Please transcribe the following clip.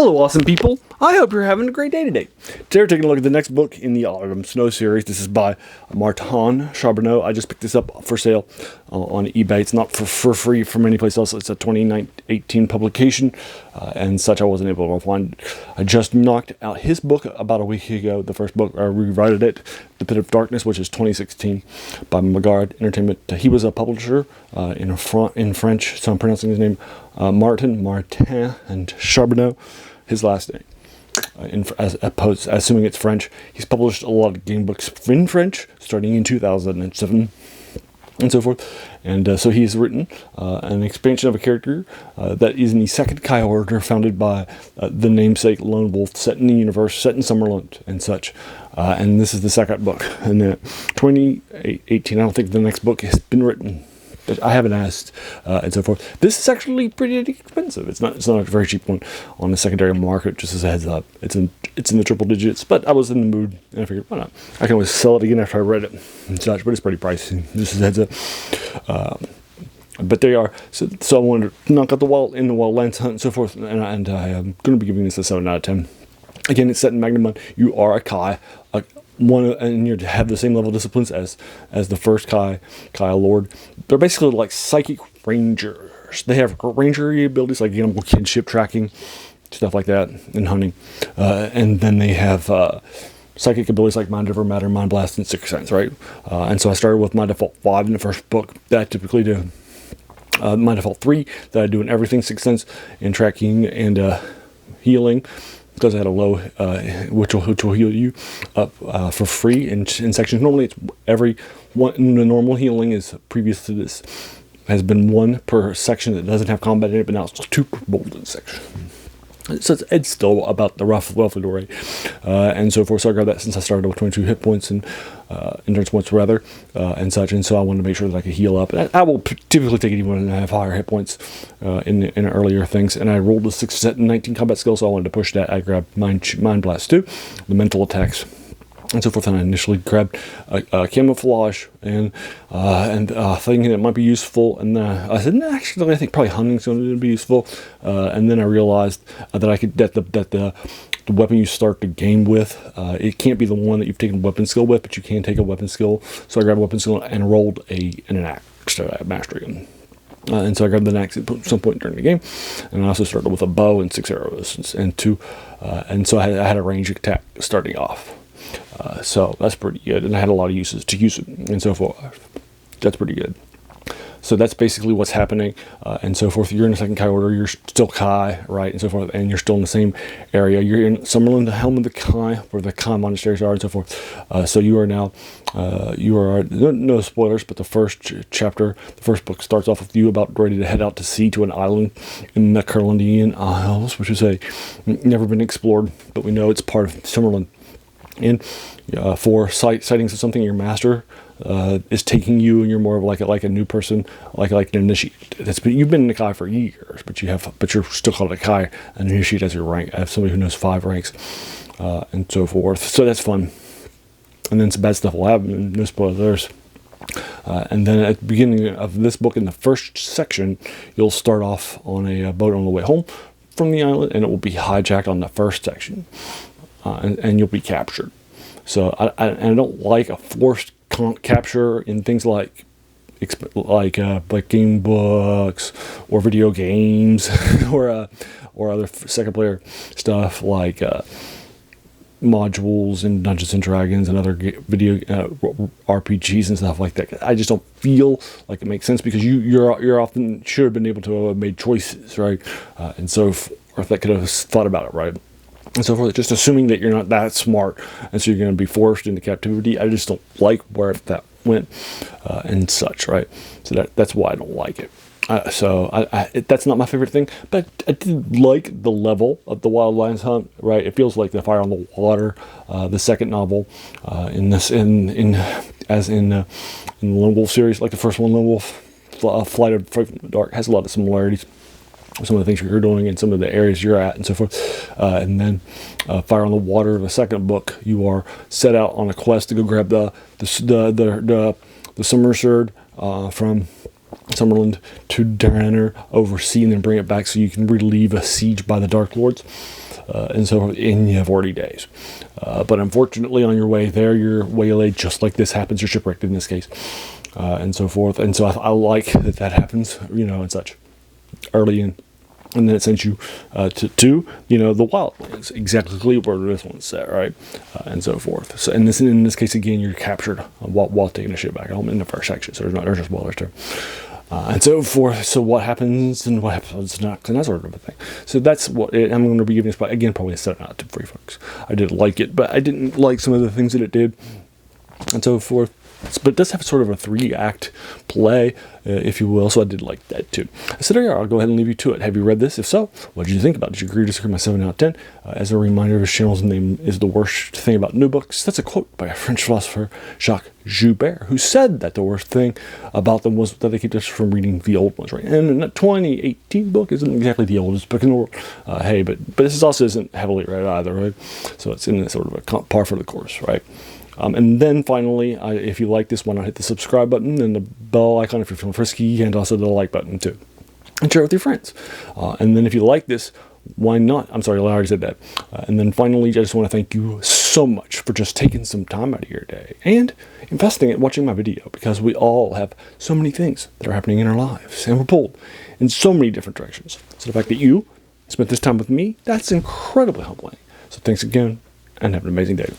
Hello, awesome people. I hope you're having a great day today. Today we're taking a look at the next book in the Autumn Snow series. This is by Martin Charbonneau. I just picked this up for sale on eBay. It's not for free from any place else. It's a 2018 publication and such. I wasn't able to find it. I just knocked out his book about a week ago. The first book, I rewrote it, The Pit of Darkness, which is 2016 by Magard Entertainment. He was a publisher in French, so I'm pronouncing his name Martin and Charbonneau, his last name. Assuming it's French. He's published a lot of game books in French, starting in 2007, and so forth. And so he's written an expansion of a character that is in the second Kai order, founded by the namesake Lone Wolf, set in the universe, set in Summerland and such. And this is the second book. And 2018, I don't think the next book has been written. I haven't asked, and so forth. This is actually pretty expensive. It's not a very cheap one on the secondary market. Just as a heads up, it's in the triple digits. But I was in the mood, and I figured, why not? I can always sell it again after I read it and such. But it's pretty pricey. Just as a heads up. But they are so I wanted to knock out the Wildlands Hunt and so forth. And I am going to be giving this a 7 out of 10. Again, it's set in Magnamund. You are a Kai. And you have the same level of disciplines as the first Kai Lord. They're basically like psychic rangers. They have ranger abilities like kinship tracking, stuff like that, and hunting. And then they have psychic abilities like Mind Over Matter, Mind Blast, and Sixth Sense, right? And so I started with my default 5 in the first book that I typically do. My default 3 that I do in everything, Sixth Sense, and tracking and healing. Because I had a low, which will heal you up for free in sections. Normally, it's every one. The normal healing is previous to this has been 1 per section that doesn't have combat in it, but now it's 2 per golden section. So it's still about the roughly the rate, and so forth. So I grabbed that since I started with 22 hit points and endurance points rather, and such. And so I wanted to make sure that I could heal up. And I will typically take it even when I have higher hit points in earlier things. And I rolled a 6 set and 19 combat skill, so I wanted to push that. I grabbed Mind Blast 2, the mental attacks, and so forth. And I initially grabbed camouflage and thinking it might be useful. And I said, no, actually, I think probably hunting's going to be useful. And then I realized that I could that the weapon you start the game with, it can't be the one that you've taken weapon skill with, but you can take a weapon skill. So I grabbed a weapon skill and rolled an axe to mastery. And so I grabbed the axe at some point during the game, and I also started with a bow and 6 arrows and 2. And so I had a ranged attack starting off. So that's pretty good, and I had a lot of uses to use it, and so forth. That's pretty good. So that's basically what's happening, and so forth. You're in the second Kai order. You're still Kai, right, and so forth, and you're still in the same area. You're in Summerland, the helm of the Kai, where the Kai monasteries are, and so forth. So you are now, no spoilers, but the first chapter, the first book starts off with you about ready to head out to sea to an island in the Curlandian Isles, which is never been explored, but we know it's part of Summerland. And for sightings of something, your master is taking you, and you're more of like a new person, like an initiate. You've been in a Kai for years, but you're still called a Kai. An initiate as your rank. I have somebody who knows 5 ranks, and so forth. So that's fun. And then some bad stuff will happen. No spoilers. And then at the beginning of this book, in the first section, you'll start off on a boat on the way home from the island, and it will be hijacked on the first section. And you'll be captured. So I don't like a forced capture in things like game books or video games or other second player stuff like modules and Dungeons and Dragons and other video RPGs and stuff like that. I just don't feel like it makes sense, because you're often should have been able to have made choices, right? And so or that could have thought about it, right? And so forth, just assuming that you're not that smart, and so you're going to be forced into captivity. I just don't like where that went, and such, right? So that's why I don't like it. That's not my favorite thing, but I did like the level of the Wildlands Hunt, right? It feels like the Fire on the Water, the second novel in the Lone Wolf series, like the first one, Lone Wolf, Flight of the Dark, has a lot of similarities. Some of the things you're doing and some of the areas you're at and so forth. And then Fire on the Water, the second book, you are set out on a quest to go grab the summer sword from Summerland to Darner, oversee and then bring it back so you can relieve a siege by the Dark Lords. And so you have 40 days. But unfortunately, on your way there, you're waylaid just like this happens. You're shipwrecked in this case, and so forth. And so I like that happens, and such early in. And then it sends you to the Wildlands, exactly where this one's set, right, and so forth. So, in this case, again, you're captured while taking a ship back home in the first section. So there's just spoilers there. And so forth. So what happens and what happens next, and that sort of a thing. So that's what I'm going to be giving this, again, probably a 7 out of 10 for you folks. I did like it, but I didn't like some of the things that it did, and so forth. But it does have sort of a 3-act play, if you will, so I did like that too. So there you are. I'll go ahead and leave you to it. Have you read this? If so, what did you think about it? Did you agree or disagree? My 7 out of 10. As a reminder, his channel's name is The Worst Thing About New Books. That's a quote by a French philosopher, Jacques Joubert, who said that the worst thing about them was that they kept us from reading the old ones, right? And the 2018 book isn't exactly the oldest book in the world. But this also isn't heavily read either, right? So it's in sort of a par for the course, right? And then finally, if you like this one, I'll hit the subscribe button and the bell icon if you're feeling frisky, and also the like button too. And share it with your friends. And then if you like this, why not? I'm sorry, I already said that. And then finally, I just want to thank you so much for just taking some time out of your day and investing in watching my video, because we all have so many things that are happening in our lives, and we're pulled in so many different directions. So the fact that you spent this time with me, that's incredibly humbling. So thanks again, and have an amazing day.